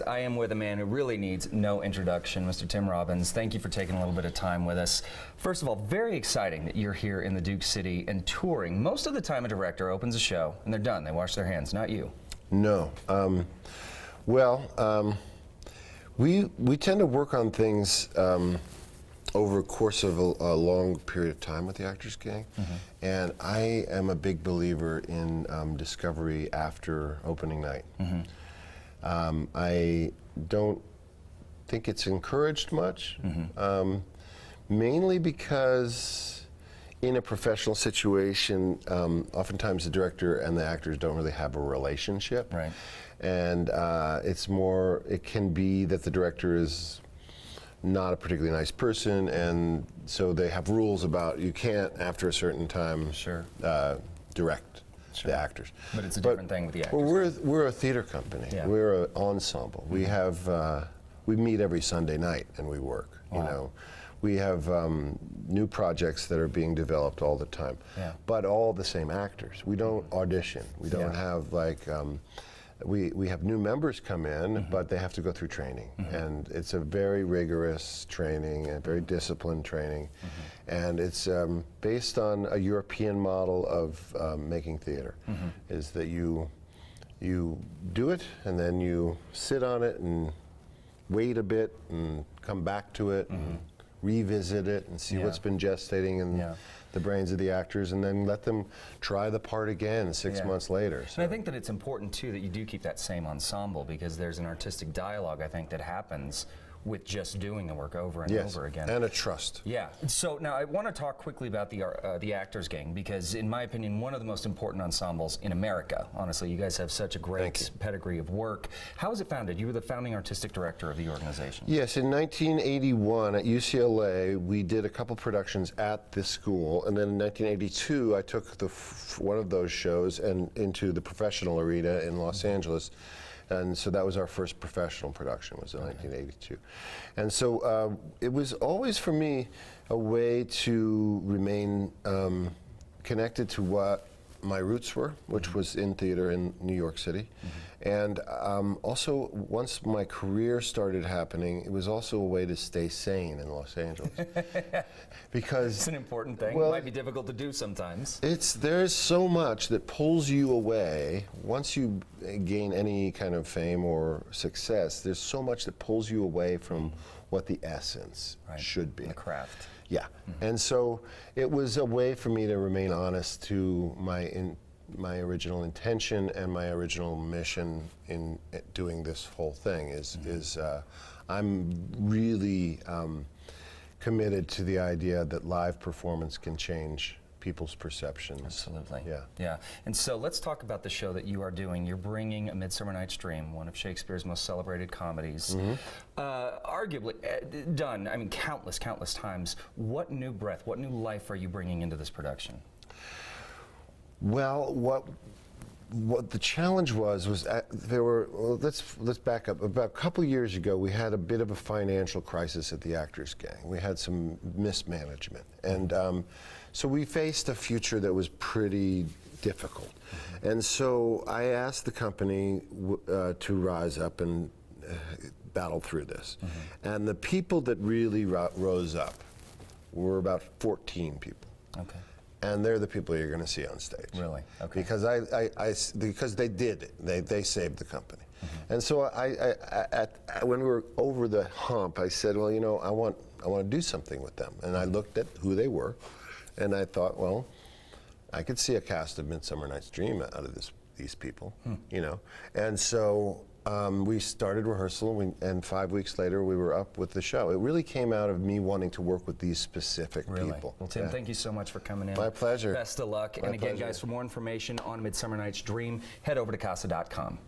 I am with a man who really needs no introduction, Mr. Tim Robbins. Thank you for taking a little bit of time with us. First of all, very exciting that you're here in the Duke City and touring. Most of the time a director opens a show and they're done. They wash their hands, not you. No. We tend to work on things over a course of a long period of time with the Actors Gang. And I am a big believer in discovery after opening night. I don't think it's encouraged much, mainly because in a professional situation, oftentimes the director and the actors don't really have a relationship. Right. And it can be that the director is not a particularly nice person, and so they have rules about you can't, after a certain time, direct the actors. But it's a different thing with the actors. Well, we're a theater company. Yeah. We're an ensemble. We have we meet every Sunday night and we work. You know, we have new projects that are being developed all the time. But all the same actors. We don't audition. We don't have like. We have new members come in, but they have to go through training, and it's a very rigorous training, a very disciplined training, and it's based on a European model of making theater. Is that you do it, and then you sit on it and wait a bit, and come back to it, and revisit it, and see what's been gestating in the brains of the actors, and then let them try the part again 6 months later. So. And I think that it's important too that you do keep that same ensemble, because there's an artistic dialogue, I think, that happens with just doing the work over and over again. And a trust. Yeah. So now I want to talk quickly about the Actors Gang, because in my opinion, one of the most important ensembles in America. Honestly, you guys have such a great pedigree of work. How was it founded? You were the founding artistic director of the organization. Yes, in 1981 at UCLA, we did a couple productions at this school, and then in 1982, I took one of those shows into the professional arena in Los Angeles. And so that was our first professional production, was in 1982. And so it was always, for me, a way to remain connected to what my roots were, which was in theater in New York City. And also, once my career started happening, it was also a way to stay sane in Los Angeles. Because it's an important thing. Well, it might be difficult to do sometimes. There's so much that pulls you away. Once you gain any kind of fame or success, there's so much that pulls you away from what the essence should be. The craft. Yeah. And so it was a way for me to remain honest to my original intention and my original mission in doing this whole thing. I'm really committed to the idea that live performance can change people's perceptions. Absolutely. Yeah. Yeah. And so let's talk about the show that you are doing. You're bringing A Midsummer Night's Dream, one of Shakespeare's most celebrated comedies, arguably done, I mean, countless times. What new breath, what new life are you bringing into this production? Well, what the challenge was let's back up. About a couple years ago, we had a bit of a financial crisis at the Actors Gang. We had some mismanagement, and so we faced a future that was pretty difficult. And so I asked the company to rise up and battle through this. And the people that really rose up were about 14 people. Okay. And they're the people you're going to see on stage. Really? Okay. Because because they did it. They saved the company. And so when we were over the hump, I said, well, you know, I want to do something with them. And I looked at who they were, and I thought, well, I could see a cast of Midsummer Night's Dream out of these people, you know. And so we started rehearsal, and 5 weeks later we were up with the show. It really came out of me wanting to work with these specific people. Well, Tim, thank you so much for coming in. My pleasure. Best of luck. And again, guys, for more information on Midsummer Night's Dream, head over to casa.com.